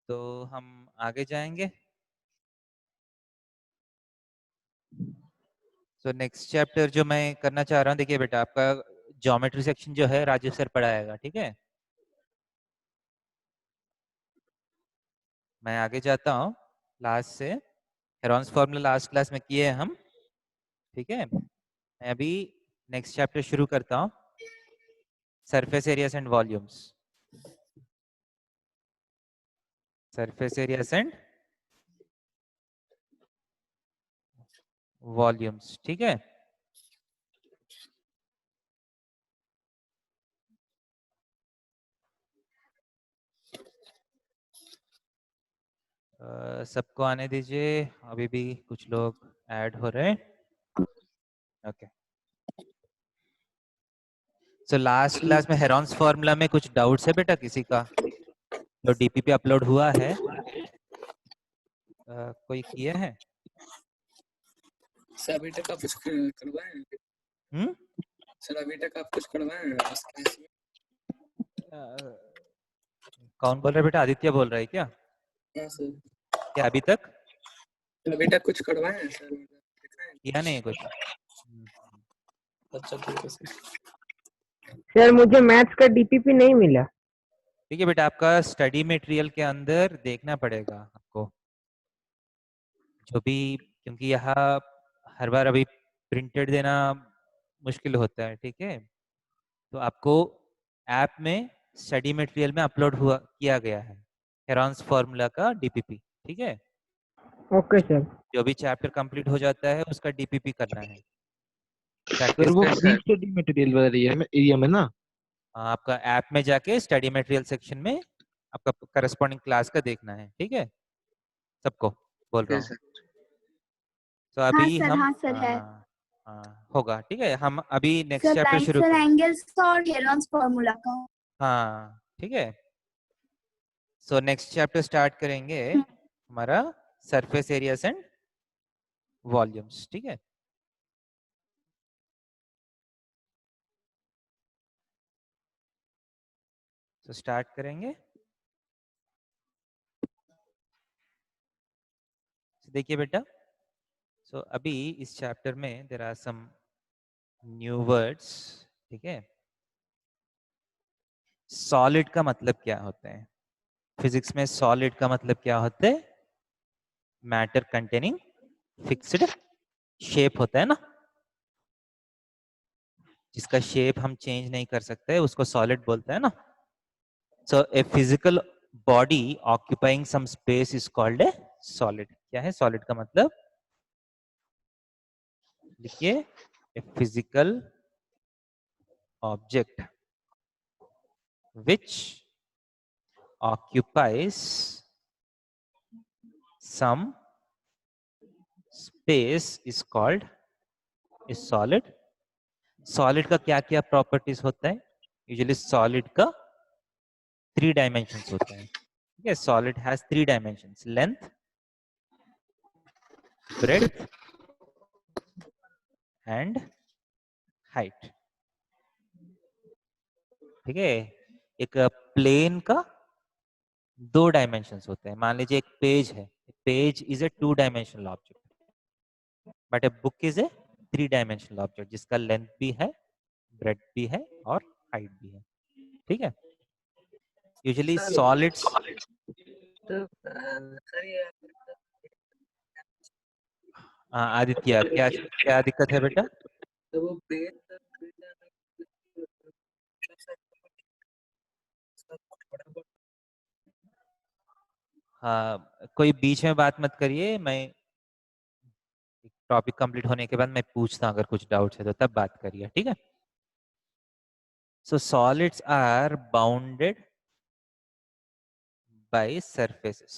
तो हम आगे जाएंगे। तो नेक्स्ट चैप्टर जो मैं करना चाह रहा हूँ, देखिए बेटा, आपका ज्योमेट्री सेक्शन जो है राजीव सर पढ़ाएगा, ठीक है। मैं आगे जाता हूँ लास्ट से। हेरॉन्स फॉर्मूला लास्ट क्लास में किए हैं हम, ठीक है। मैं अभी नेक्स्ट चैप्टर शुरू करता हूँ, surface areas and volumes. Surface areas and volumes, ठीक है। सबको आने दीजिए, अभी भी कुछ लोग ऐड हो रहे हैं। ओके, सो लास्ट क्लास में हेरॉन्स फॉर्मूला में कुछ डाउट्स है बेटा किसी का? जो डीपीपी अपलोड हुआ है, कोई किया है? सर अभी तक आप कुछ करवाए? सर अभी तक आप कुछ करवाए लास्ट क्लास में? कौन बोल रहा है बेटा? आदित्य बोल रहा है क्या? हाँ सर। क्या अभी तक अभी तक कुछ करवाए हैं सर? किया नहीं कुछ? अच्छा ठीक है सर। सर मुझे मैथ्स का डीपीपी नहीं मिला। ठीक है बेटा, आपका स्टडी मटेरियल के अंदर देखना पड़ेगा आपको, जो भी, क्योंकि यहाँ हर बार अभी प्रिंटेड देना मुश्किल होता है, ठीक है। तो आपको ऐप में स्टडी मटेरियल में अपलोड हुआ किया गया है हेरॉन्स फॉर्मूला का डीपीपी, ठीक है। Okay sir. जो भी चैप्टर कंप्लीट हो जाता है उसका डीपीपी करना है, सर प्रैक्टिस वो करना फ्री है। स्टडी मटेरियल वाला एरिया में ना? आपका ऐप में जाके स्टडी मटेरियल सेक्शन में आपका करस्पॉन्डिंग क्लास का देखना है, ठीक है। सबको बोल रहा हूँ। तो हाँ अभी सर, हम हाँ सर है। होगा, ठीक है। हम अभी नेक्स्ट सर चैप्टर लाइन्स शुरू और करें। एंगल्स और हेरॉन्स फॉर्मूला का। हाँ ठीक है। सो नेक्स्ट चैप्टर स्टार्ट करेंगे हमारा सरफेस एरियाज एंड वॉल्यूम्स, ठीक है। तो स्टार्ट करेंगे। देखिए बेटा, सो अभी इस चैप्टर में there are some new words, ठीक है। सॉलिड का मतलब क्या होता है? फिजिक्स में सॉलिड का मतलब क्या होता है? मैटर कंटेनिंग फिक्स्ड शेप होता है ना, जिसका शेप हम चेंज नहीं कर सकते, उसको सॉलिड बोलते हैं ना। So a physical body occupying some space is called a solid. क्या है सॉलिड का मतलब? लिखिए, a physical object which occupies some space is called a solid. Solid का क्या क्या प्रॉपर्टीज होता है? यूजुअली सॉलिड का 3 डायमेंशंस होते हैं, ठीक है। Solid has 3 dimensions, length, breadth and height, ठीक है। एक प्लेन का 2 डायमेंशंस होते हैं। मान लीजिए एक पेज है, page is a 2 dimensional object, but a book is a 3 dimensional object, जिसका लेंथ भी है, ब्रेड्थ भी है और हाइट भी है, ठीक है। यूजुअली सॉलिड्स, आदित्य क्या क्या दिक्कत है बेटा? तो वो पेज हाँ, कोई बीच में बात मत करिए, मैं टॉपिक कंप्लीट होने के बाद मैं पूछता हूँ, अगर कुछ डाउट्स है तो तब बात करिए, ठीक है। So solids are bounded by surfaces.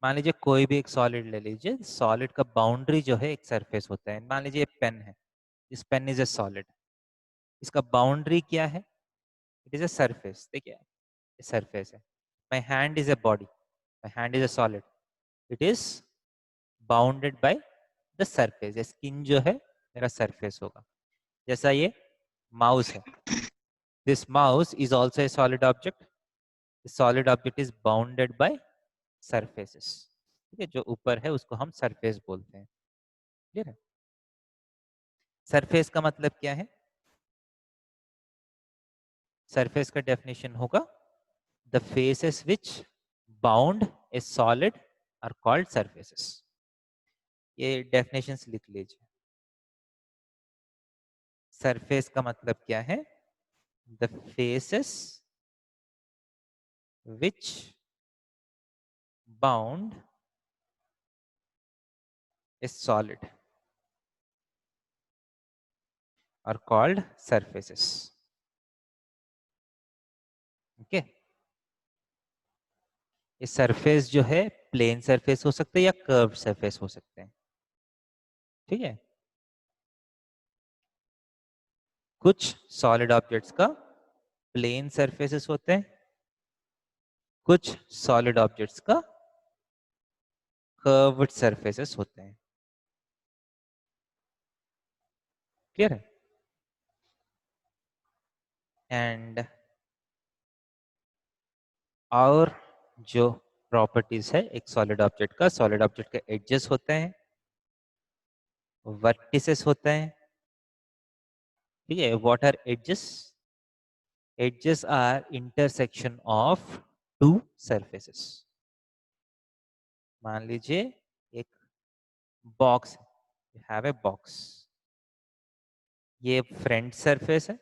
मान लीजिए कोई भी एक सॉलिड ले लीजिए, सॉलिड का बाउंड्री जो है एक सरफेस होता है। मान लीजिए पेन है, this pen is a solid, इसका बाउंड्री क्या है? It is a surface. देखिए सरफेस है। My hand is a body, my hand is a solid, it is bounded by the surface. Skin जो है मेरा सरफेस होगा। जैसा ये माउस है, this mouse is also a solid object, solid object is bounded by surfaces. ठीक है, जो ऊपर है उसको हम सरफेस बोलते हैं। क्लियर है? सरफेस का मतलब क्या है? सरफेस का डेफिनेशन होगा the faces which bound a solid are called surfaces. ये डेफिनेशंस लिख लीजिए। सरफेस का मतलब क्या है? The faces which bound a solid are called surfaces. Okay, ये सरफेस जो है प्लेन सरफेस हो सकते हैं या कर्व सरफेस हो सकते हैं। ठीक है, कुछ सॉलिड ऑब्जेक्ट्स का प्लेन सरफेसेस होते हैं, कुछ सॉलिड ऑब्जेक्ट्स का कर्व्ड सरफेसेस होते हैं। क्लियर है? एंड और जो प्रॉपर्टीज है एक सॉलिड ऑब्जेक्ट का, सॉलिड ऑब्जेक्ट के एडजेस होते हैं, वर्टिसेस होते हैं। ठीक है, what are edges? Edges are intersection of two surfaces. मान लीजिए एक box, you have a box, ये फ्रंट सरफेस है,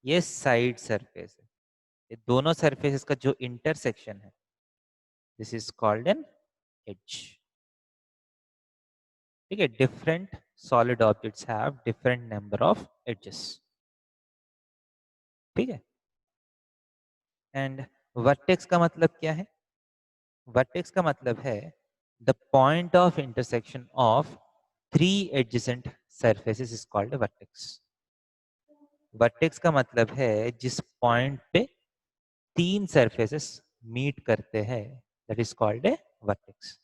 ये साइड सरफेस है, ये दोनों सरफेसेस का जो इंटरसेक्शन है this is called an edge. ठीक है, different solid objects have different number of edges. ठीक है, एंड वर्टेक्स का मतलब क्या है? वर्टेक्स का मतलब है the point of intersection of three adjacent surfaces is called vertex. Vertex का मतलब है जिस पॉइंट पे तीन सरफेसेस मीट करते हैं that is called a vertex.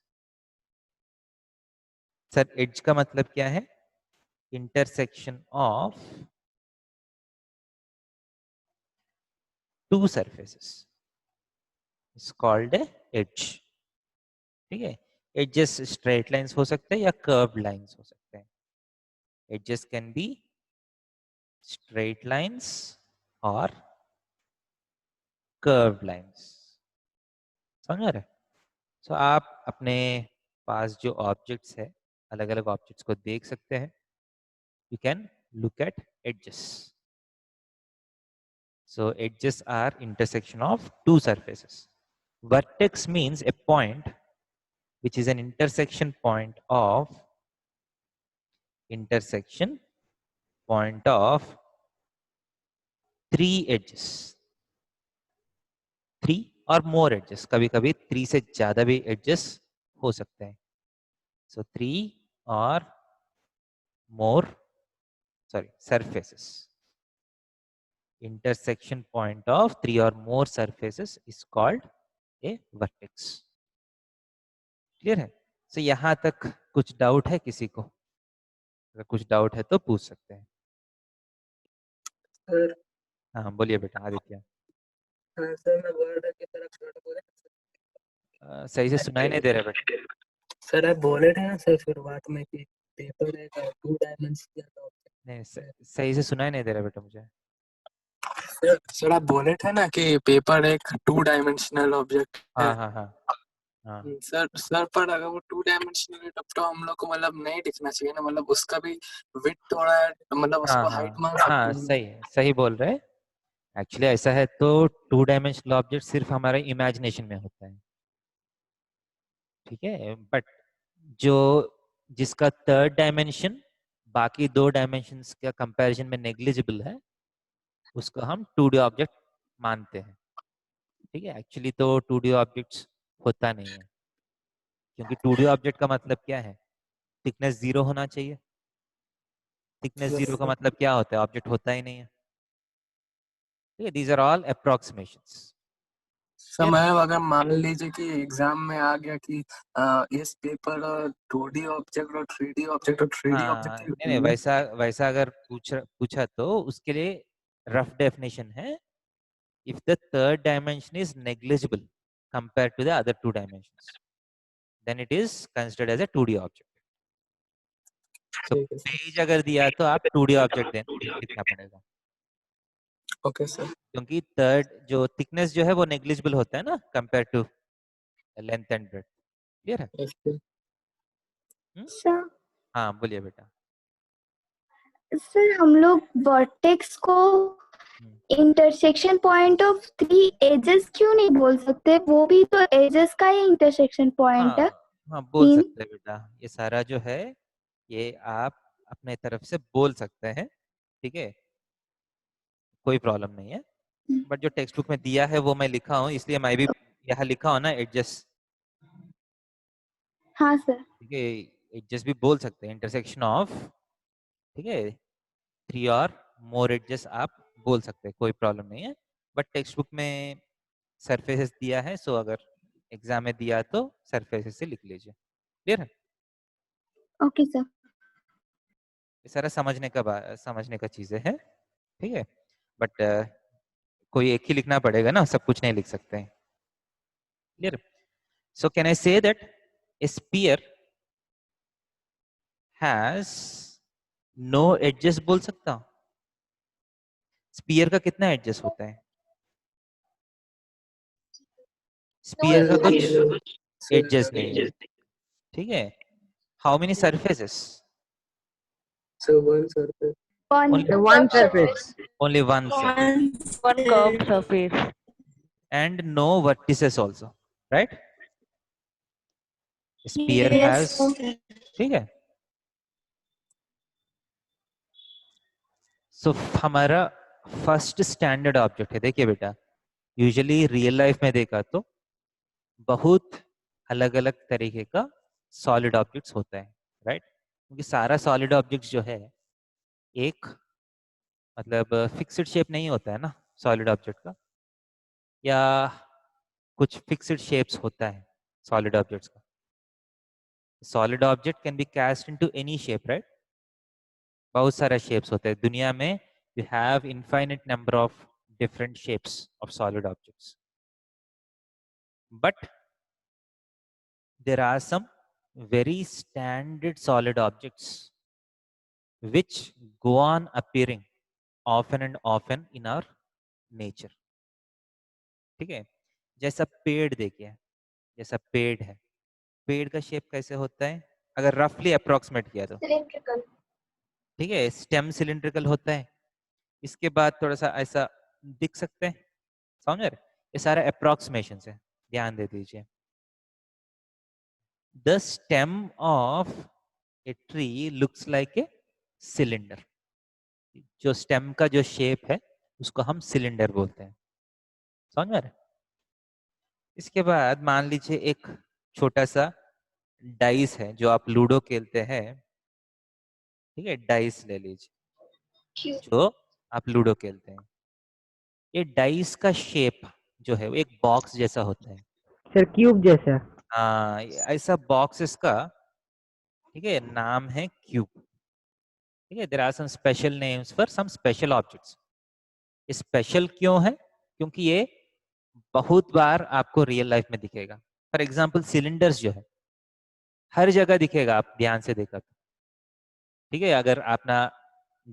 Sir edge का मतलब क्या है? Intersection of two surfaces is called a edge. ठीक है, एजेस स्ट्रेट लाइंस हो सकते हैं या कर्व्ड लाइंस हो सकते हैं। Edges can be straight lines और कर्व्ड लाइंस। समझ रहे? सो आप अपने पास जो ऑब्जेक्ट्स है, अलग अलग ऑब्जेक्ट्स को देख सकते हैं। You can look at edges. So edges are intersection of two surfaces. Vertex means a point which is an intersection point of three edges, three or more edges. कभी कभी 3 से ज्यादा भी edges हो सकते हैं। So 3 or more surfaces. Intersection point of 3 or more surfaces is called a vertex. Clear है? So यहाँ तक कुछ डाउट है किसी को? अगर कुछ डाउट है तो पूछ सकते हैं। सर हाँ बोलिए बेटा आदित्य। सर मैं बोल रहा की तरफ छोड़ बोले सही से सुनाई नहीं दे रहा बेटा। सर आप बोले थे ना सर शुरुआत में कि पेपर एक 2 डायमेंशनल ऑब्जेक्ट नहीं सही से सुनाई नहीं दे रहा बेटा मुझे। सर आप बोले थे ना कि पेपर एक 2 डायमेंशनल ऑब्जेक्ट है। हाँ हाँ हाँ हाँ सर पर अगर वो 2 डायमेंशनल है तब तो हम लोग को मतलब नहीं दिखना चाहिए ना, मतलब उसका भी विड्थ थोड़ा है, मतलब हाँ उसको हाँ हाइट मान सकते हाँ हैं। सही है, सही बोल रहे हैं। एक्चुअली ऐसा है तो 2 डायमेंशनल ऑब्जेक्ट सिर्फ हमारे इमेजिनेशन में होता है। ठीक है, बट जो जिसका थर्ड डायमेंशन बाकी 2 डायमेंशंस के कंपैरिजन में नेग्लिजिबल है उसको हम 2D ऑब्जेक्ट मानते हैं। ठीक है, एक्चुअली तो 2D ऑब्जेक्ट्स होता नहीं है, क्योंकि 2D ऑब्जेक्ट का मतलब क्या है? थिकनेस 0 होना चाहिए। थिकनेस 0 का मतलब क्या होता है? ऑब्जेक्ट होता ही नहीं है। ठीक है, दीज आर ऑल अप्रोक्सीमेशंस। समय अगर मान लीजिए कि एग्जाम में आ गया कि इस पेपर 2D ऑब्जेक्ट और 3D ऑब्जेक्ट और 3D हाँ ऑब्जेक्ट नहीं वैसा अगर पूछा तो उसके लिए रफ डेफिनेशन है if the third dimension is negligible compared to the other two dimensions, then it is considered as a 2D object. So ठीक है सर। पेज अगर दिया तो आप 2D ऑब्जेक्ट लिखना पड़ेगा, ओके सर। क्योंकि थर्ड जो थिकनेस जो है वो नेग्लिजिबल होता है ना compare to length and breadth. Clear है? Yes sir. सर हाँ बोलिए बेटा। सर हम लोग वर्टेक्स को इंटरसेक्शन पॉइंट ऑफ 3 एजेस क्यों नहीं बोल सकते? वो भी तो एजेस का ही इंटरसेक्शन पॉइंट है। हाँ बोल तीन। सकते हैं बेटा, ये सारा जो है ये आप अपने तरफ से बोल सकते हैं, ठीक है, कोई प्रॉब्लम नहीं है। बट जो टेक्स्ट बुक में दिया है वो मैं लिखा हूँ, इसलिए मैं भी यहाँ लिखा हूँ ना एडजस्ट, हाँ सर। ठीक है, एडजस्ट भी बोल सकते हैं, इंटरसेक्शन ऑफ, ठीक है, 3 और मोर एडजस्ट आप बोल सकते हैं, कोई प्रॉब्लम नहीं है। बट टेक्स्ट बुक में सरफेसेस दिया है, सो अगर एग्जाम में दिया तो सरफेसेस से लिख लीजिए। क्लियर है? Okay sir. ये सारा समझने का चीजें हैं, ठीक है, बट कोई एक ही लिखना पड़ेगा ना, सब कुछ नहीं लिख सकते हैं। Clear? So can I say that A sphere has know adjust बोल सकता हूं? स्फीयर का कितना एडजस्ट होता है? स्फीयर का कुछ एडजस्ट नहीं है, ठीक है। How many surfaces? Sir one surface. One surface. Only one surface. One curved surface. And no vertices also, right? Sphere has, ठीक है। सो हमारा फर्स्ट स्टैंडर्ड ऑब्जेक्ट है, देखिए बेटा, यूजुअली रियल लाइफ में देखा तो बहुत अलग अलग तरीके का सॉलिड ऑब्जेक्ट्स होता है, राइट? क्योंकि सारा सॉलिड ऑब्जेक्ट्स जो है एक मतलब फिक्स्ड शेप नहीं होता है ना सॉलिड ऑब्जेक्ट का, या कुछ फिक्स्ड शेप्स होता है सॉलिड ऑब्जेक्ट्स का। Solid object can be cast into any shape, right? बहुत सारा शेप्स होते हैं दुनिया में, you have infinite number of different shapes of solid objects, but there are some very standard solid objects which go on appearing often and often in our nature, ठीक है। जैसा पेड़ देखिए, जैसा पेड़ है, पेड़ का शेप कैसे होता है अगर रफली अप्रोक्सीमेट किया तो? सिलिंड्रिकल। ठीक है, स्टेम सिलिंड्रिकल होता है, इसके बाद थोड़ा सा ऐसा दिख सकते हैं, समझ रहे? ये सारा अप्रोक्सीमेशन है, ध्यान दे दीजिए। The stem of a tree looks like a cylinder. जो स्टेम का जो शेप है उसको हम सिलेंडर बोलते हैं, समझ में आ रहा है? इसके बाद मान लीजिए एक छोटा सा डाइस है जो आप लूडो खेलते हैं, ठीक है, डाइस ले लीजिए जो आप लूडो खेलते हैं। ये डाइस का शेप जो है वो एक बॉक्स जैसा होता है। सर क्यूब जैसा। हाँ, ऐसा बॉक्स इसका, ठीक है, नाम है क्यूब, ठीक है। There are some special names for some special objects. Special क्यों है? क्योंकि ये बहुत बार आपको रियल लाइफ में दिखेगा। फॉर एग्जांपल सिलेंडर्स जो है हर जगह दिखेगा, आप ध्यान से देखा तो, ठीक है। अगर अपना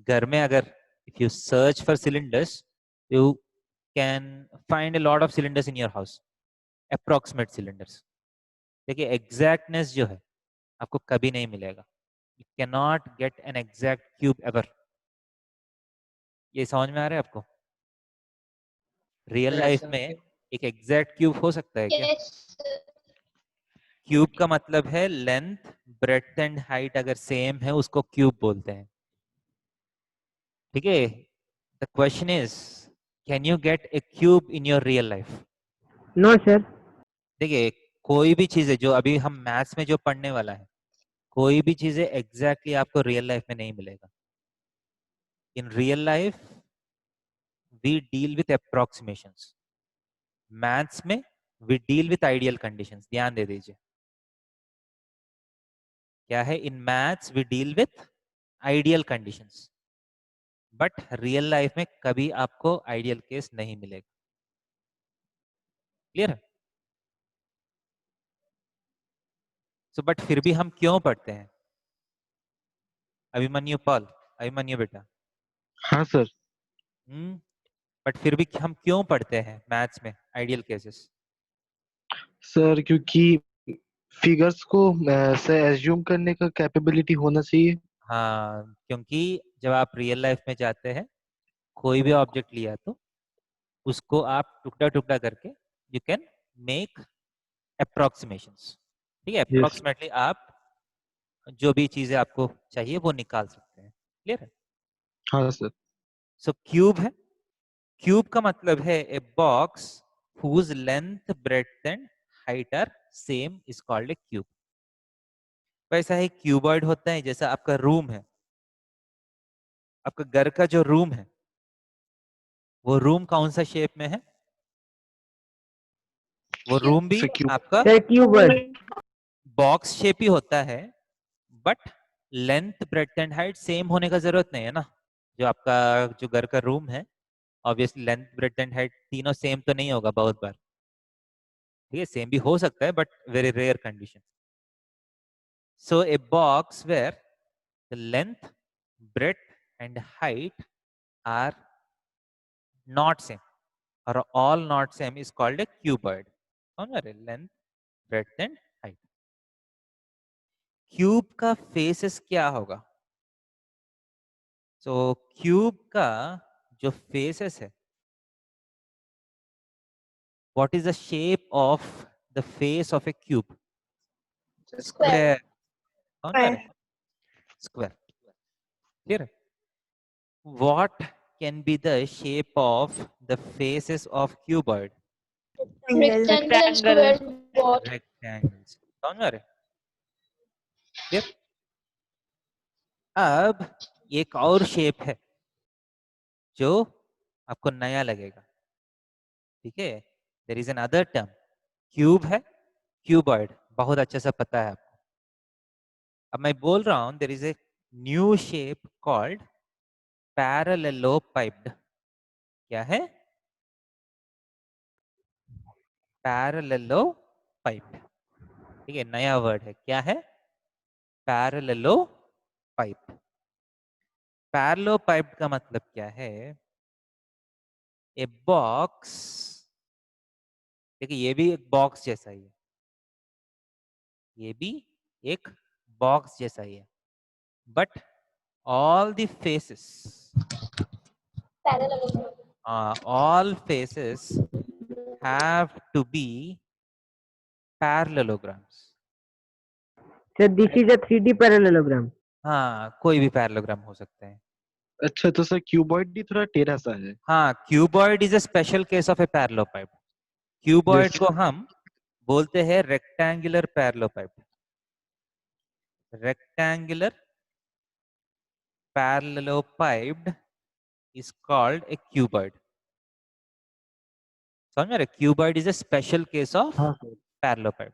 घर में अगर if you search for cylinders you can find a lot of cylinders in your house, approximate cylinders. देखिए एग्जैक्टनेस जो है आपको कभी नहीं मिलेगा, you can not get an exact cube ever. ये समझ में आ रहा है आपको? रियल लाइफ में एक एग्जैक्ट क्यूब हो सकता है क्या? क्यूब का मतलब है लेंथ ब्रेड्थ एंड हाइट अगर सेम है उसको क्यूब बोलते हैं, ठीक है। The question is can you get a cube in your real life? No sir. देखिए कोई भी चीज है जो अभी हम मैथ्स में जो पढ़ने वाला है, कोई भी चीजें एग्जैक्टली आपको रियल लाइफ में नहीं मिलेगा। In real life we deal with approximations, maths में we deal with ideal conditions. ध्यान दे दीजिए, क्या है, in maths we deal with ideal conditions, but real life में कभी आपको आइडियल केस नहीं मिलेगा। क्लियर है? सो बट फिर भी हम क्यों पढ़ते हैं? अभिमन्यु पॉल, अभिमन्यु बेटा, हाँ सर। बट फिर भी हम क्यों पढ़ते हैं मैथ्स में आइडियल केसेस? सर क्योंकि फिगर्स को से एज्यूम करने का कैपेबिलिटी होना चाहिए। हाँ, क्योंकि जब आप रियल लाइफ में जाते हैं, कोई भी ऑब्जेक्ट लिया तो उसको आप टुकड़ा टुकड़ा करके यू कैन मेक अप्रोक्सीमेशंस, ठीक है? अप्रोक्सीमेटली आप जो भी चीजें आपको चाहिए वो निकाल सकते हैं। क्लियर है? हाँ सर। सो क्यूब है, क्यूब का मतलब है a box whose length breadth and height are same is called a cube। वैसा ही क्यूबॉइड होता है, जैसा आपका रूम है, आपका घर का जो रूम है वो रूम कौन सा शेप में है? वो रूम भी सर क्यूब। आपका सर क्यूबॉइड। बॉक्स शेप ही होता है, but length breadth and height same होने का जरूरत नहीं है ना। जो आपका जो घर का रूम है, obviously length breadth and height तीनों सेम तो नहीं होगा बहुत बार, ठीक है? सेम भी हो सकता है but very rare condition. So a box where the length breadth and height are not same or all not same is called a cuboid। समझ रहे? Length breadth and height। Cube का फेसेस क्या होगा? सो cube का जो faces है, what is the shape of the face of a cube? Square। समझ रहे? Square। clear? What can be the shape of the faces of cuboid? Rectangle and square both. Rectangles। समझ रहे? clear? अब एक और शेप है जो आपको नया लगेगा, ठीक है? There is another term, cube है, क्यूबॉइड, बहुत अच्छे से पता है आपको। अब मैं बोल रहा हूं there is a new shape called parallelepiped. क्या है? पैरेललोपाइप्ड, ठीक है? नया वर्ड है। क्या है? पैरेललोपाइप। पैरेललोपाइप्ड का मतलब क्या है? ए बॉक्स, देखिए ये भी एक बॉक्स जैसा ही है, ये भी एक बॉक्स जैसा ही है, but all the faces, all faces have to be parallelograms। Sir this is a 3D parallelogram. हाँ, कोई भी पैरेललोग्राम हो सकते हैं। अच्छा तो सर क्यूबॉइड भी थोड़ा टेढ़ा सा है। हाँ, cuboid is a special case of a parallelepiped. Cuboid Yes. को हम बोलते हैं rectangular parallelepiped. Rectangular parallelepiped is called a cuboid। समझ रहे? Cuboid is a special case of हाँ सर। पैरेललोपाइप।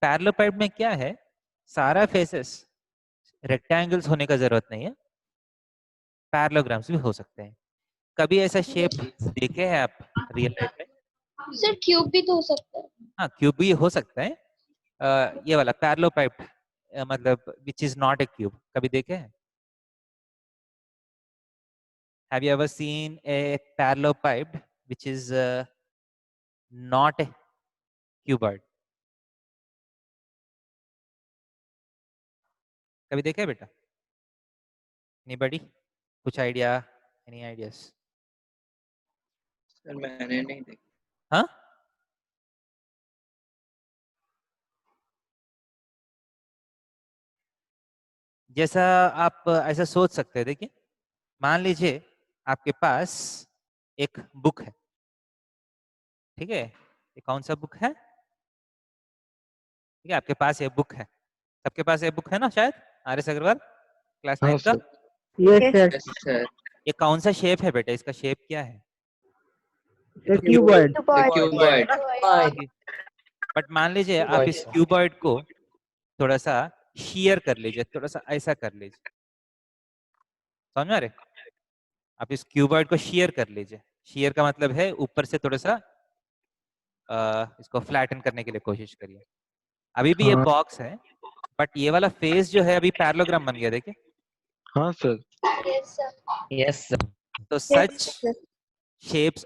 पैरेललोपाइप में क्या है? सारा फेसेस रेक्टेंगल्स होने का जरूरत नहीं है, पैरेललोग्राम्स भी हो सकते हैं। कभी ऐसा शेप देखे हैं आप रियल लाइफ में? सर क्यूब भी तो हो सकता है। हाँ, क्यूब भी हो सकता है। ये वाला पैरेललोपाइप मतलब which is not a cube, कभी देखे हैं? Have you ever seen a parallelepiped which is not a cuboid? कभी देखे बेटा? एनीबॉडी? कुछ आइडिया? Any ideas? सर मैंने नहीं देखा। हाँ, जैसा आप ऐसा सोच सकते हैं। देखिए, मान लीजिए आपके पास एक बुक है, ठीक है? ये कौन सा बुक है? ठीक है, आपके पास ये बुक है, सबके पास ये बुक है ना शायद? आर एस अग्रवाल क्लास हाँ 9 का। Sir. Yes sir. Yes sir. ये कौन सा शेप है बेटा? इसका शेप क्या है? Sir cuboid. क्यूबॉइड। बट मान लीजिए आप इस क्यूबॉइड को थोड़ा सा शेयर कर लीजिए, थोड़ा सा ऐसा कर लीजिए। समझ रहे? आप इस क्यूबॉइड को शेयर कर लीजिए। शेयर का मतलब है ऊपर से थोड़ा सा इसको फ्लैटन करने के लिए कोशिश करिए। अभी भी ये हाँ बॉक्स है, बट ये वाला फेस जो है अभी पैरेललोग्राम बन गया, देखिए। हाँ sir. Yes, sir. Yes sir. तो Yes, such sir. shapes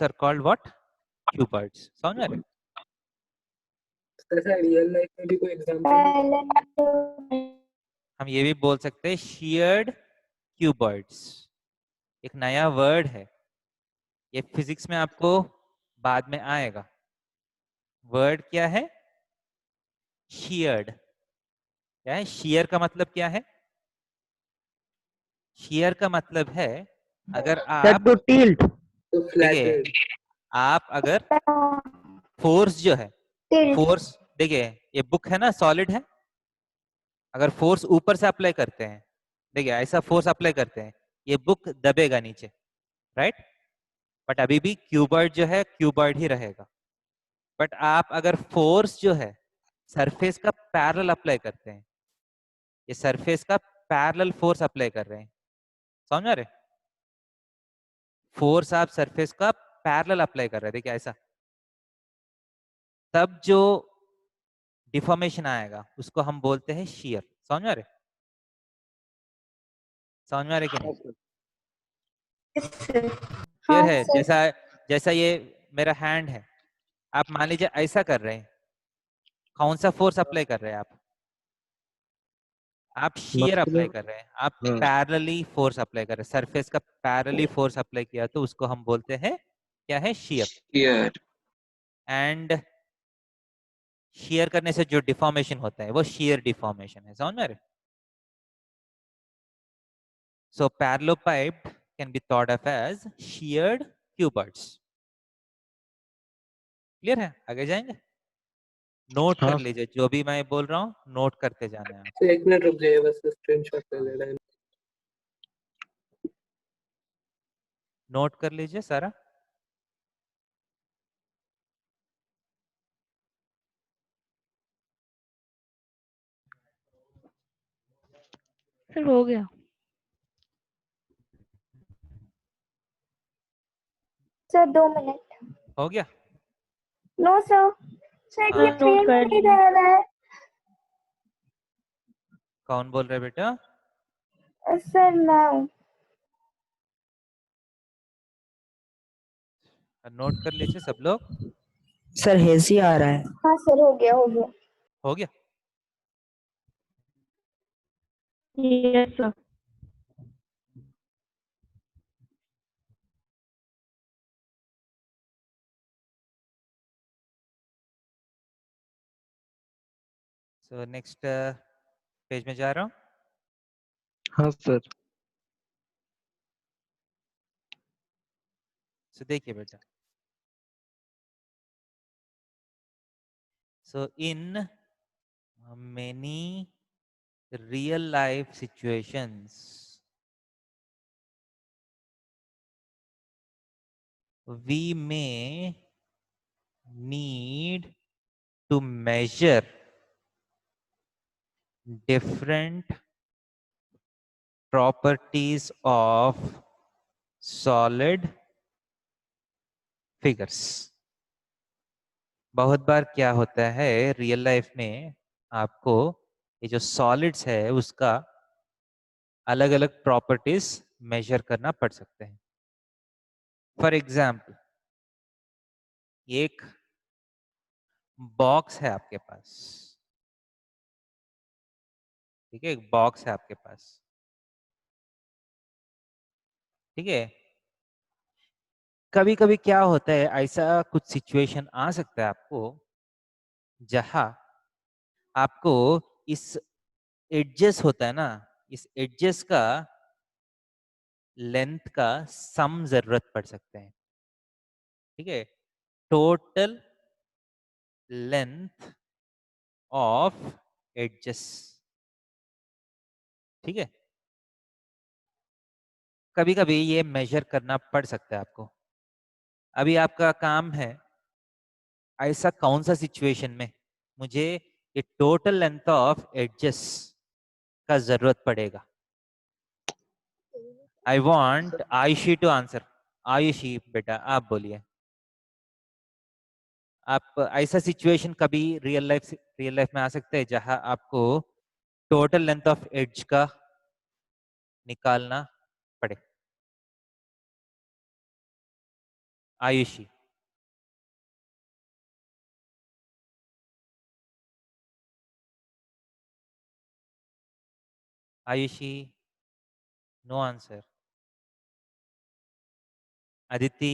are called what? Cuboids. समझ में आ रहा है? ऐसा रियल लाइफ में भी कोई एग्जांपल Parallel. हम ये भी बोल सकते हैं sheared cuboids। एक नया वर्ड है, ये फिजिक्स में आपको बाद में आएगा। वर्ड क्या है? sheared। क्या है shear का मतलब? क्या है shear का मतलब है अगर Sir, आप to tilt. तो देखिए, फ्लैटेड। आप अगर फोर्स जो है, Tilt. फोर्स देखिए, ये बुक है ना, सॉलिड है। अगर फोर्स ऊपर से अप्लाई करते हैं, देखिए ऐसा फोर्स अप्लाई करते हैं, ये बुक दबेगा नीचे, राइट? बट अभी भी क्यूबॉइड जो है क्यूबॉइड ही रहेगा। बट आप अगर फोर्स जो है सरफेस का पैरेलल अप्लाई करते हैं, ये सरफेस का पैरेलल फोर्स अप्लाई कर रहे हैं, समझ रहे? फोर्स आप सरफेस का पैरेलल अप्लाई कर रहे हैं, देखिए ऐसा, तब जो डिफॉर्मेशन आएगा उसको हम बोलते हैं शियर। समझ में आ रहे? समझ में आ रहे कि नहीं? Yes, sir. क्लियर हाँ है? सर. जैसा जैसा ये मेरा हैंड है, आप मान लीजिए ऐसा कर रहे हैं, कौन सा फोर्स अप्लाई कर रहे हैं आप शियर अप्लाई मतलब कर रहे हैं, आप हाँ। पैरेलली फोर्स अप्लाई कर रहे हैं, सरफेस का पैरेलली फोर्स अप्लाई किया तो उसको हम बोलते हैं क्या है? शियर। शियर। एंड शियर करने से जो डिफॉर्मेशन होता है वो शियर डिफॉर्मेशन है। समझ में आ रहे? So parallelepiped can be thought of as sheared cuboids. Clear है? आगे जाएंगे, नोट कर हाँ लीजिए जो भी मैं बोल रहा हूँ, नोट करते जाना है आप। तो एक मिनट रुक जाइए, बस स्क्रीनशॉट ले लेना है। नोट कर लीजिए सारा। सर हो गया। Sir 2 minute. हो गया? No sir. सर हाँ, ये नोट पेन कर नहीं लिए। दे रहा है. कौन बोल रहे हैं बेटा? सर मैं. नोट कर लीजिए सब लोग। सर हेजी आ रहा है। हाँ सर, हो गया हो गया. हो गया? Yes sir. So next page में जा रहा हूँ। हाँ सर। सो देखिए बेटा, सो इन many real life situations we may need to measure different properties of solid figures। बहुत बार क्या होता है रियल लाइफ में, आपको ये जो सॉलिड्स है उसका अलग अलग प्रॉपर्टीज मेजर करना पड़ सकते हैं। फॉर एग्जाम्पल, एक बॉक्स है आपके पास, ठीक है, एक बॉक्स है आपके पास, ठीक है। कभी कभी क्या होता है, ऐसा कुछ सिचुएशन आ सकता है आपको जहां आपको इस एडजस्ट होता है ना, इस एडजस्ट का लेंथ का सम जरूरत पड़ सकते हैं, ठीक है, टोटल लेंथ ऑफ एडजस्ट, ठीक है। कभी कभी ये मेजर करना पड़ सकता है आपको। अभी आपका काम है, ऐसा कौन सा सिचुएशन में मुझे ये टोटल लेंथ ऑफ एडजस्ट का जरूरत पड़ेगा। I want Ayushi to answer. Ayushi बेटा आप बोलिए। आप ऐसा सिचुएशन कभी रियल लाइफ में आ सकते हैं जहां आपको टोटल लेंथ ऑफ एड्ज का निकालना पड़े। Ayushi, Ayushi, no answer. अदिति,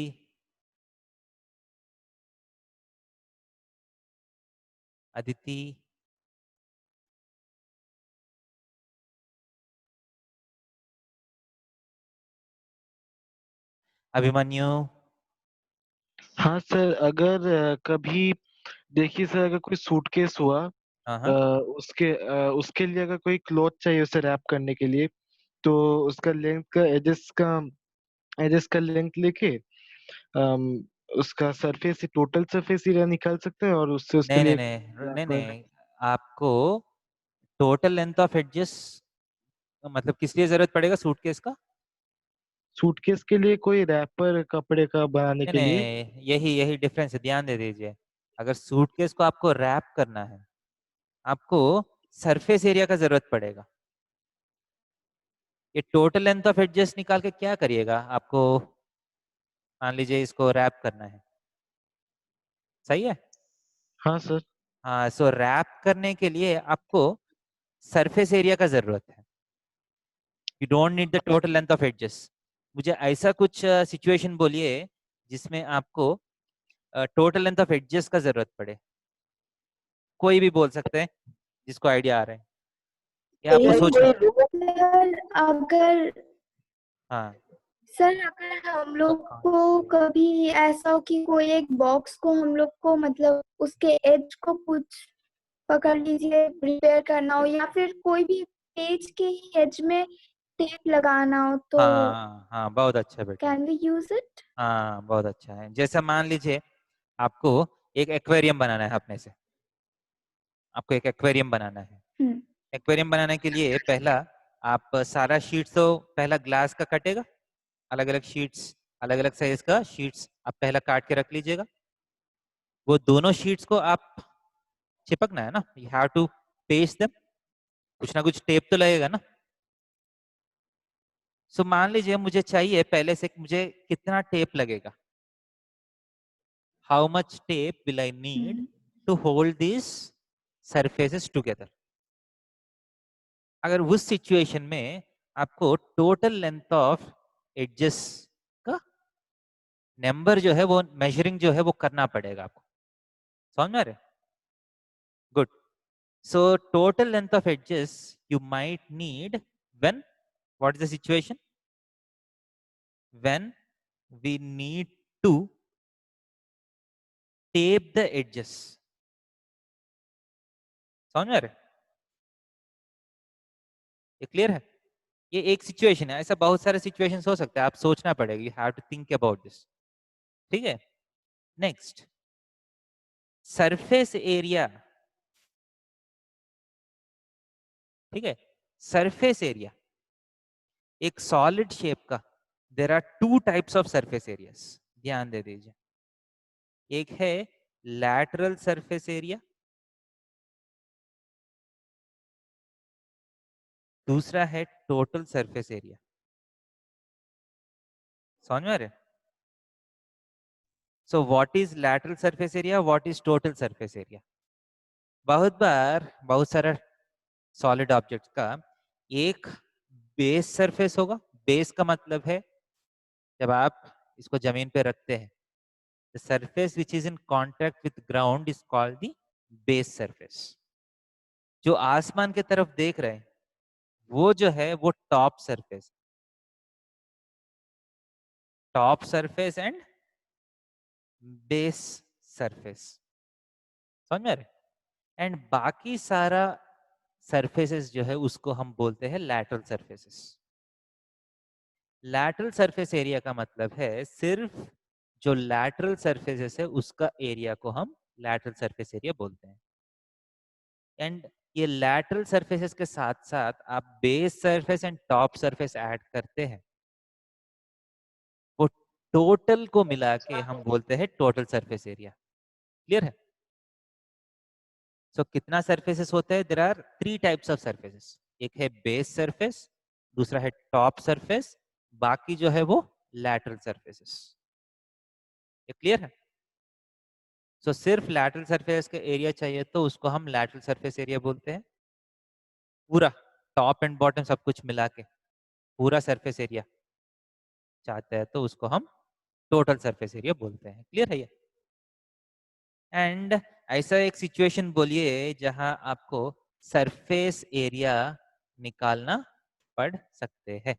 अदिति, अभिमन्यु। हाँ सर, अगर कभी देखिए सर, अगर कोई सूटकेस हुआ, हाँ अ, हाँ, उसके लिए अगर कोई क्लॉथ चाहिए उसे रैप करने के लिए, तो उसका लेंथ का एजेस का लेंथ लेके अम, उसका सरफेस टोटल सरफेस एरिया निकाल सकते हैं और उससे उसके नहीं नहीं लिए नहीं नहीं रैपर। नहीं, आपको टोटल लेंथ ऑफ एडजस्ट मतलब किस लिए जरूरत पड़ेगा सूटकेस का? सूटकेस के लिए कोई रैपर कपड़े का बनाने नहीं के लिए। नहीं, यही यही डिफरेंस है, ध्यान दे दीजिए। अगर सूटकेस को आपको रैप करना है, आपको सरफेस एरिया का जरूरत पड़ेगा। ये टोटल लेंथ ऑफ एडजस्ट निकाल के क्या करिएगा? आपको मान लीजिए इसको रैप करना है, सही है? हाँ सर। हाँ, सो रैप करने के लिए आपको सरफेस एरिया का जरूरत है। You don't need the total length of adjust. मुझे ऐसा कुछ सिचुएशन बोलिए जिसमें आपको टोटल लेंथ ऑफ एडजस्ट का जरूरत पड़े। कोई भी बोल सकते हैं जिसको आइडिया आ रहा है, या आपको सर सोचना? कोई रूम सर अगर हाँ, सर अगर हम लोग को कभी ऐसा हो कि कोई एक बॉक्स को हम लोग को मतलब उसके एज को कुछ पकड़ लीजिए रिपेयर करना हो, या फिर कोई भी पेज के ही एज में टेप लगाना हो, तो हाँ हाँ, बहुत अच्छा बेटा। Can we use it? हाँ, बहुत अच्छा है। जैसा मान लीजिए आपको एक एक्वेरियम बनाना है अपने से, आपको एक एक्वेरियम बनाना है। एक्वेरियम बनाने के लिए पहला आप सारा शीट्स, तो पहला ग्लास का कटेगा, अलग अलग शीट्स, अलग अलग साइज का शीट्स आप पहला काट के रख लीजिएगा। वो दोनों शीट्स को आप चिपकना है ना, you have to paste them, कुछ ना कुछ टेप तो लगेगा ना। सो मान लीजिए मुझे चाहिए पहले से, मुझे कितना टेप लगेगा, how much tape will I need to hold this surfaces together. अगर उस सिचुएशन में आपको टोटल लेंथ ऑफ एडजस का नंबर जो है वो मेजरिंग जो है वो करना पड़ेगा आपको। समझ में आ रहे? Good. So total length of edges you might need when, what is the situation? When we need to tape the edges. समझ में आ रहे? ये क्लियर है? ये एक सिचुएशन है, ऐसा बहुत सारे सिचुएशंस हो सकते हैं, आप सोचना पड़ेगा, you have to think about this. ठीक है, नेक्स्ट, सरफेस एरिया। ठीक है, सरफेस एरिया एक सॉलिड शेप का, there are two types of surface areas, ध्यान दे दीजिए। एक है लैटरल सरफेस एरिया, दूसरा है टोटल सरफेस एरिया। समझ में आ रहे? So what is lateral surface area, what is total surface area? बहुत बार बहुत सारा सॉलिड ऑब्जेक्ट का एक बेस सरफेस होगा। बेस का मतलब है जब आप इसको जमीन पे रखते हैं, the surface which is in contact with ground is called the base surface। जो आसमान के तरफ देख रहे हैं वो जो है वो top surface, top surface and base surface. समझ में आ रहे? एंड बाकी सारा सरफेसेस जो है उसको हम बोलते हैं lateral surfaces. Lateral surface area का मतलब है सिर्फ जो लैटरल सरफेसेस है उसका एरिया को हम लैटरल सरफेस एरिया बोलते हैं। एंड ये लैटरल सरफेसेस के साथ साथ आप base surface and top surface add करते हैं, वो टोटल को मिला के हम बोलते हैं टोटल सरफेस एरिया। क्लियर है? सो कितना सरफेसेस होते हैं? There are 3 types of surfaces. एक है बेस सरफेस, दूसरा है टॉप सरफेस, बाकी जो है वो लैटरल सरफेसेस। ये क्लियर है? सो सिर्फ लैटरल सरफेस का एरिया चाहिए तो उसको हम लैटरल सरफेस एरिया बोलते हैं। पूरा टॉप एंड बॉटम सब कुछ मिला के पूरा सरफेस एरिया चाहते हैं तो उसको हम टोटल सरफेस एरिया बोलते हैं। क्लियर है ये? एंड ऐसा एक सिचुएशन बोलिए जहां आपको सरफेस एरिया निकालना पड़ सकते हैं।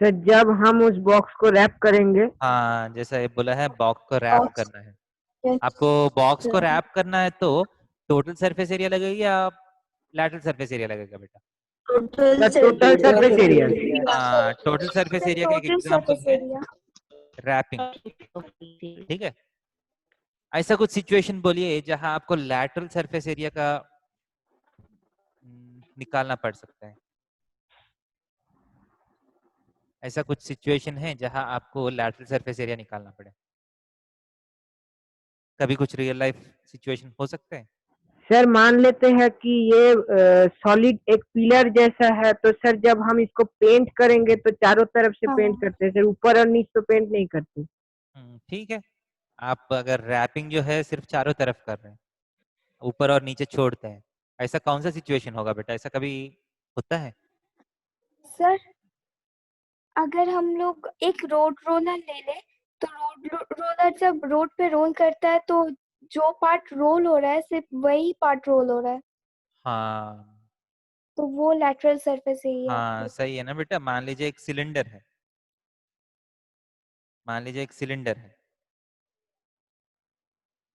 सर जब हम उस बॉक्स को रैप करेंगे, हाँ, जैसा ये बोला है बॉक्स को रैप Box. करना है। आपको बॉक्स को रैप करना है तो टोटल सरफेस एरिया लगेगा या लैटरल सरफेस एरिया लगेगा बेटा? Sir total surface area. हाँ, टोटल सरफेस एरिया का एक टोटल एग्जांपल सरफेस है एरिया। रैपिंग। ठीक है? ऐसा कुछ सिचुएशन बोलिए जहां आपको लैटरल सरफेस एरिया का निकालना पड़ सकता है। ऐसा कुछ सिचुएशन है जहां आपको लैटरल सरफेस एरिया निकालना पड़े? कभी कुछ रियल लाइफ सिचुएशन हो सकते हैं? सर मान लेते हैं कि ये सॉलिड एक पिलर जैसा है, तो सर जब हम इसको पेंट करेंगे तो चारों तरफ से हाँ। पेंट करते हैं सर, ऊपर और नीचे तो पेंट नहीं करते। ठीक है। आप अगर रैपिंग जो है सिर्फ चारों तरफ कर रहे हैं, ऊपर और नीचे छोड़ते हैं, ऐसा कौन सा सिचुएशन होगा बेटा? ऐसा कभी होता है? सर अगर हम लोग एक रोड रोलर ले ले तो रोलर जब रोड पे रोल करता है तो जो पार्ट रोल हो रहा है सिर्फ वही पार्ट रोल हो रहा है, हाँ तो वो लैटरल सरफेस एरिया। हाँ, सही है ना बेटा। मान लीजिए एक सिलेंडर है, मान लीजिए एक सिलेंडर है,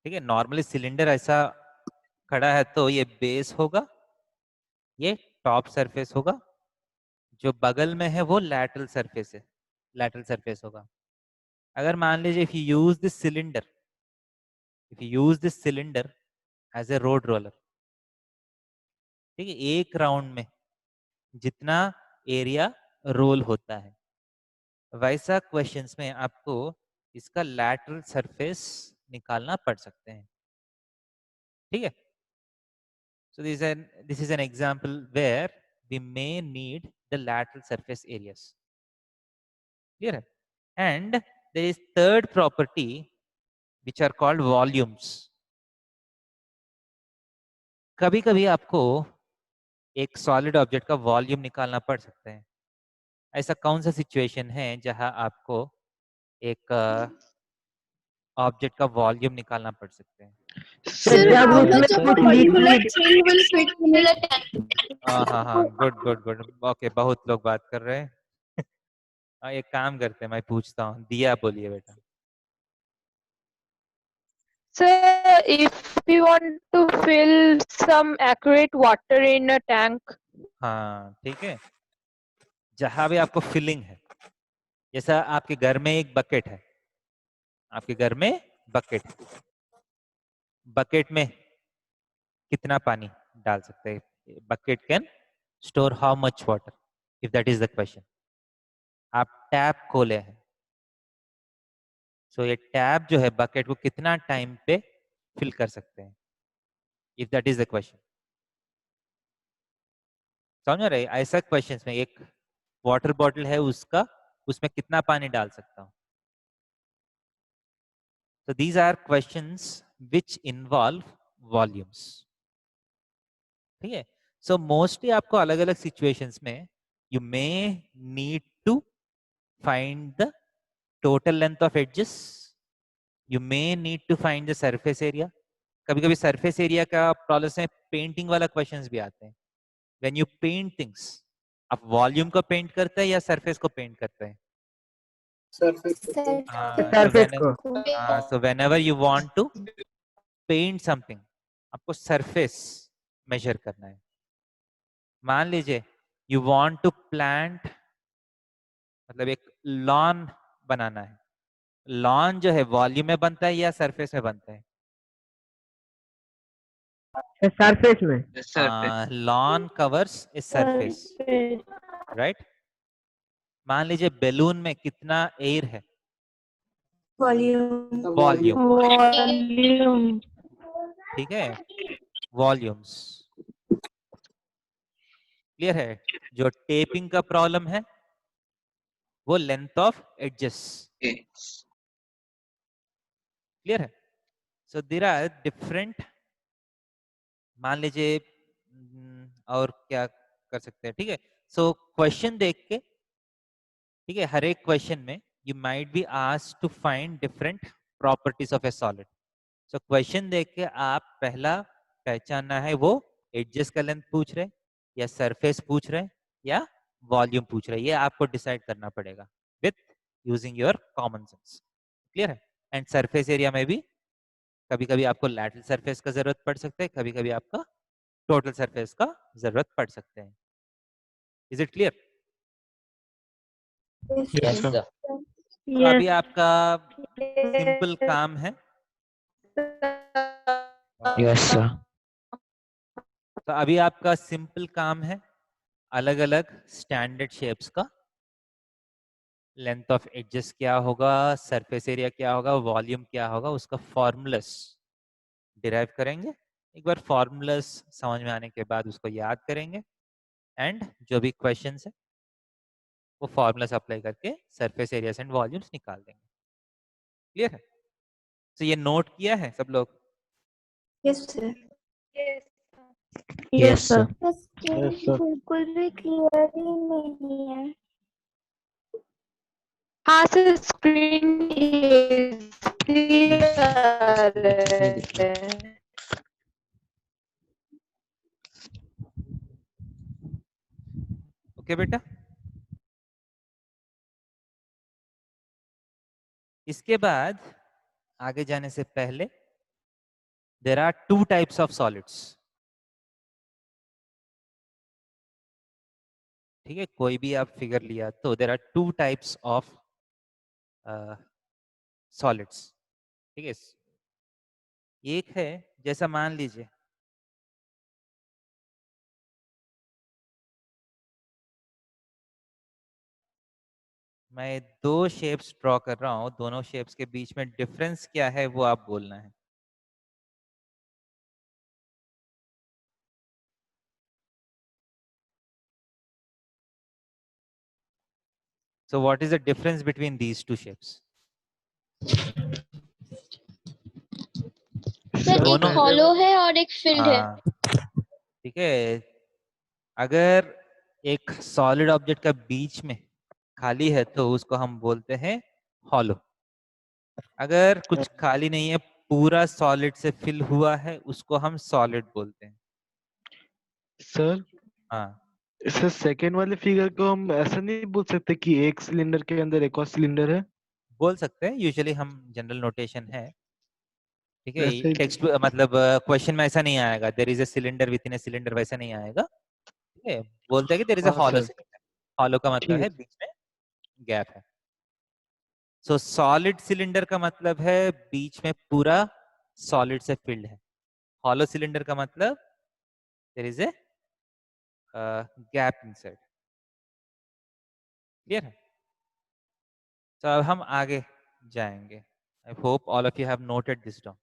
ठीक है? नॉर्मली सिलेंडर ऐसा खड़ा है तो ये बेस होगा, ये टॉप सरफेस होगा, जो बगल में है वो लैटरल सरफेस है, लैटरल सरफेस होगा। अगर मान लीजिए if you use this cylinder, if you use this cylinder as a road roller, ठीक है, एक राउंड में जितना एरिया रोल होता है वैसा क्वेश्चंस में आपको इसका लैटरल सरफेस निकालना पड़ सकते हैं। ठीक है? So this is an example where we may need the lateral surface areas. Clear? And there is third property which are called volumes. कभी कभी आपको एक सॉलिड ऑब्जेक्ट का वॉल्यूम निकालना पड़ सकता है। ऐसा कौन सा सिचुएशन है जहां आपको एक ऑब्जेक्ट का वॉल्यूम निकालना पड़ सकते हैं? सर जब उसमें कुछ लिक्विड, हाँ हाँ, गुड गुड गुड। ओके, बहुत लोग बात कर रहे हैं। हाँ, एक काम करते हैं, मैं पूछता हूँ। दिया बोलिए बेटा। Sir, if we want to fill some accurate water in a tank. हाँ ठीक है, जहां भी आपको फिलिंग है, जैसा आपके घर में एक बकेट है, आपके घर में बकेट है, बकेट में कितना पानी डाल सकते हैं? Bucket can store how much water, if that is the question. आप टैप खोले हैं, सो ये टैप जो है बकेट को कितना टाइम पे फिल कर सकते हैं, if that is the question. समझ रहे? ऐसा क्वेश्चन में एक वाटर बॉटल है, उसका उसमें कितना पानी डाल सकता हूँ। So these are questions which involve volumes. ठीक है? So mostly आपको अलग अलग situations में you may need to find the total length of edges. You may need to find the surface area. कभी कभी surface area का प्रॉब्लम में पेंटिंग वाला questions भी आते हैं। When you paint things, आप वॉल्यूम को पेंट करते हैं या सरफेस को पेंट करते हैं? सरफेस को। So whenever you want to paint something, आपको सरफेस मेजर करना है। मान लीजिए यू वांट टू प्लांट, मतलब एक लॉन बनाना है। लॉन जो है वॉल्यूम में बनता है या सरफेस में बनता है? सरफेस में। Lawn covers a surface, right? मान लीजिए बैलून में कितना एयर है? Volume, volume. ठीक है, वॉल्यूम्स। क्लियर है? जो टेपिंग का प्रॉब्लम है वो लेंथ ऑफ एडजस। क्लियर है? सो देयर आर डिफरेंट, मान लीजिए और क्या कर सकते हैं, ठीक है। सो क्वेश्चन देख के, ठीक है, हर एक क्वेश्चन में you might be asked to find different properties of a solid. So question देख के आप पहला पहचानना है वो एडजस का लेंथ पूछ रहे, या सरफेस पूछ रहे, या वॉल्यूम पूछ रहे, ये आपको डिसाइड करना पड़ेगा with using your common sense. Clear है? एंड सरफेस एरिया में भी कभी कभी आपको लैटरल सरफेस का जरूरत पड़ सकता है, कभी कभी आपका टोटल सरफेस का जरूरत पड़ सकते हैं। Is it clear? Yes sir. तो अभी आपका सिंपल काम है, यस सर। तो अभी आपका सिंपल काम है अलग अलग स्टैंडर्ड शेप्स का लेंथ ऑफ एडजस क्या होगा, सरफेस एरिया क्या होगा, वॉल्यूम क्या होगा, उसका फॉर्मूलास डिराइव करेंगे। एक बार फॉर्मूलास समझ में आने के बाद उसको याद करेंगे, एंड जो भी क्वेश्चंस है वो फॉर्मूलास अप्लाई करके सरफेस एरियाज एंड वॉल्यूम्स निकाल देंगे। क्लियर है? तो ये नोट किया है सब लोग? Yes sir. Yes sir. Yes sir. बिल्कुल भी क्लियर ही नहीं है। हाँ सर, स्क्रीन क्लियर है। ओके बेटा, इसके बाद आगे जाने से पहले there are two types of solids. ठीक है, कोई भी आप फिगर लिया तो there are two types of solids. ठीक है, एक है, जैसा मान लीजिए मैं दो शेप्स ड्रॉ कर रहा हूं, दोनों शेप्स के बीच में डिफरेंस क्या है वो आप बोलना है। So what is the difference between these two shapes? Sir एक दोनों, हॉलो है और एक फिल्ड है। हाँ ठीक है, अगर एक सॉलिड ऑब्जेक्ट का बीच में खाली है तो उसको हम बोलते हैं हॉलो। अगर कुछ खाली नहीं है, पूरा सॉलिड से फिल हुआ है, उसको हम सॉलिड बोलते हैं। सर हाँ, सर सेकेंड वाले फिगर को हम ऐसा नहीं बोल सकते कि एक सिलेंडर के अंदर एक और सिलेंडर है? बोल सकते हैं, यूजुअली हम जनरल नोटेशन है। ठीक है, ऐसे टेक्स्ट मतलब क्वेश्चन में ऐसा नहीं आएगा there is a cylinder within a cylinder, वैसा नहीं आएगा। ठीक है, बोलते हैं कि देयर इज ए हाँ हॉलो सर, सिलेंडर। हॉलो का मतलब है ठीक। बीच में गैप है। सो सॉलिड सिलेंडर का मतलब है बीच में पूरा सॉलिड से फिल्ड है। हॉलो सिलेंडर का मतलब there is a gap inside. Clear है? तो अब हम आगे जाएंगे। I hope all of you have noted this down.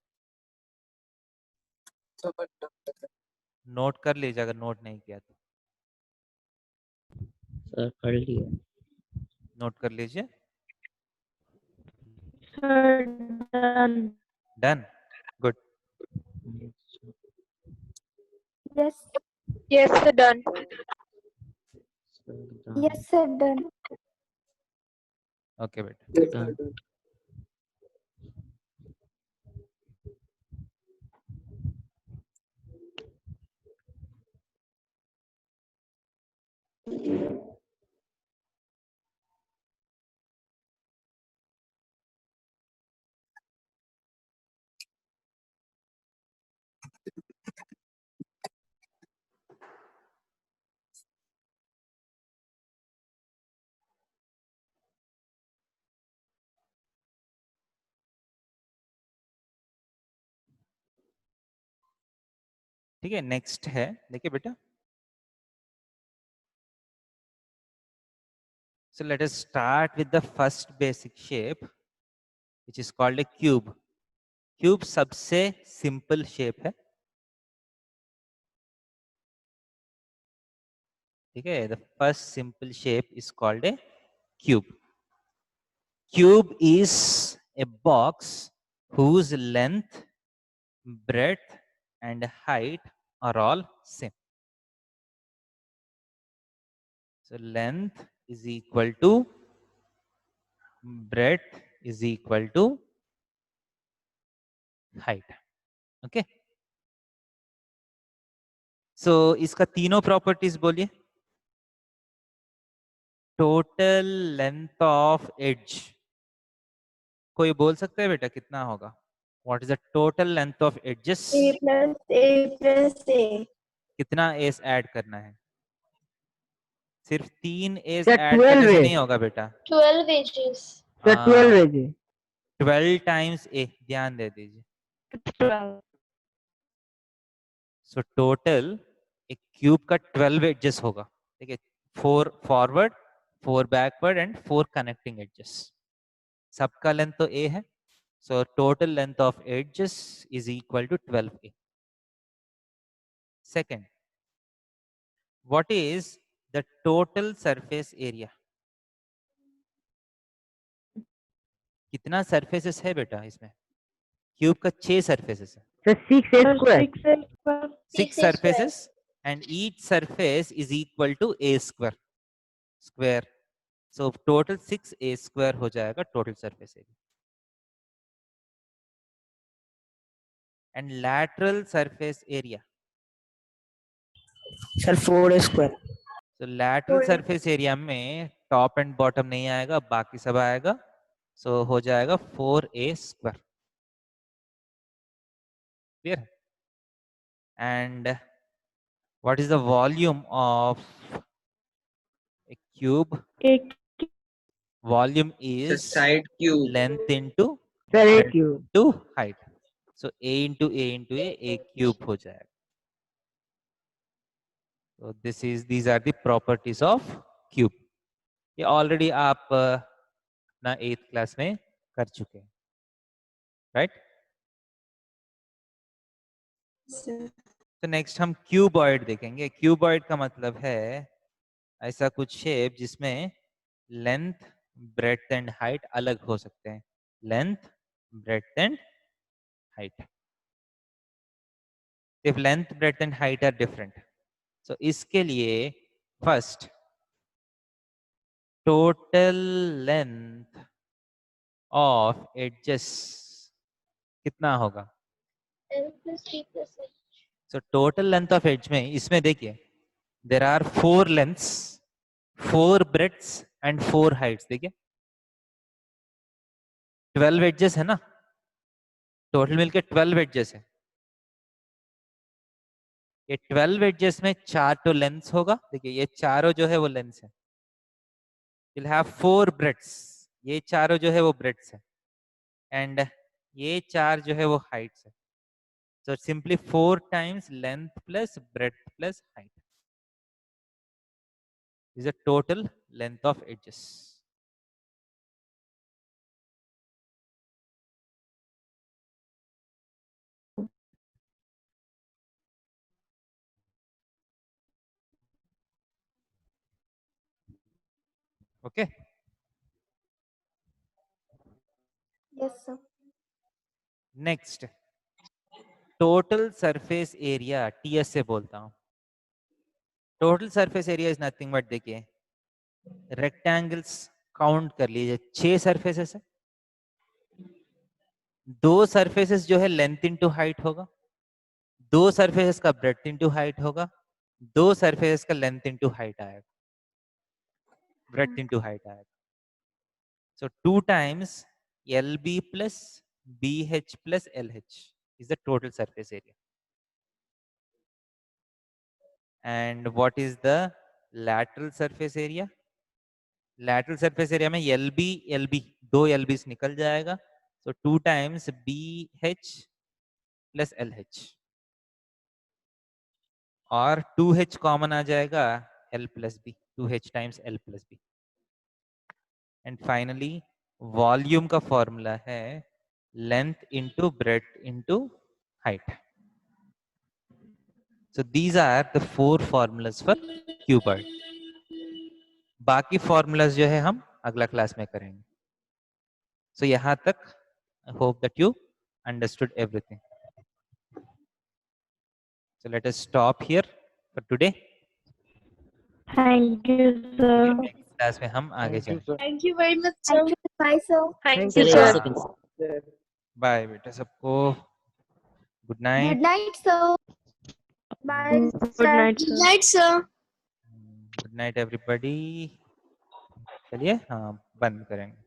Note कर लीजिए अगर नोट नहीं किया तो। सर कर लिया। नोट कर लीजिए। Sir done. Done, good. Yes Yes sir, done. Yes sir done. Okay बेटा, ठीक है। नेक्स्ट है, देखिए बेटा, so let us start with the first basic shape, which is called a cube. Cube सबसे सिंपल शेप है, ठीक है. The first simple shape is called A cube. Cube is a box whose length, breadth and height are all same. So length is equal to breadth is equal to height. Okay. So इसका तीनों properties बोलिए. Total length of as, कोई बोल सकता है बेटा कितना होगा? What is the total length of edges? A+A+A. कितना एस ऐड करना है? सिर्फ 3 एस या ऐड 12 करने से है। नहीं होगा बेटा. 12 edges. सर 12 है जी। 12 टाइम्स ए, ध्यान दे दीजिए. 12. सो टोटल एक क्यूब का 12 एजेस होगा, ठीक है. 4 forward, 4 backward and 4 connecting edges. सबका लेंथ तो ए है, so total length of edges is equal to 12a. Second, what is the total surface area? कितना सरफेसेस है बेटा इसमें? क्यूब का 6 सरफेसेस है. Sir 6 square. 6 surfaces and each surface is equal to a square. So total 6a square हो जाएगा total surface area. And lateral surface area. Sir 4 square. So lateral 4A. surface area में top and bottom नहीं आएगा, बाकी सब आएगा. So हो जाएगा 4a square. Clear? And what is the volume of a cube? Volume The is side cube. length into sir breadth cube. into height. So a into a cube हो जाएगा. So these are the properties of cube. ये already आप अपना 8th class में कर चुके हैं, right? तो next हम cuboid देखेंगे. Cuboid का मतलब है ऐसा कुछ शेप जिसमें लेंथ, ब्रेड्थ एंड हाइट अलग हो सकते हैं. Length, breadth and height. If length, breadth and height are different, so इसके लिए first total length of edges कितना होगा? L+D+H. So total length of edge में इसमें देखिए there are 4 lengths, 4 breadths and 4 heights. देखिए 12 edges है ना, टोटल मिलके 12 edges है. ये 12 edges में 4 तो लेंथ्स होगा. देखिए ये चारों जो है वो लेंथ्स है. You'll have 4 breadths, ये चारों जो है वो breadths है, and ये 4 जो है वो heights है. So simply 4 times length plus breadth plus height is the total length of edges. Okay. Yes, sir. Next, total surface area, TS से बोलता हूँ. Total surface area is nothing but देखिए rectangles count कर लीजिए. 6 surfaces है, 2 surfaces जो है length into height होगा, 2 surfaces का breadth into height होगा, 2 surfaces का length into height आएगा, breadth into height आएगा. So 2 times LB plus BH plus LH is the total surface area. And what is the lateral surface area? Lateral surface area में LB दो LBs निकल जाएगा. So 2 times BH plus LH और 2H common आ जाएगा L plus B, 2H times L plus B. And finally, volume का formula है length into breadth into height. So these are the 4 formulas for cuboid. बाकी formulas जो है हम अगला class में करेंगे. So यहाँ तक I hope that you understood everything. So let us stop here for today. Thank you, sir. Next class में हम आगे Thank you, चलेंगे. sir. Thank you very much, sir. Thank you. Bye, sir. Thank Sir, you, one sir. second. Bye बेटा सबको. Good night. Good night, sir. Bye, Good sir. night, Good sir. night, sir. Good night everybody. चलिए हाँ बंद करेंगे.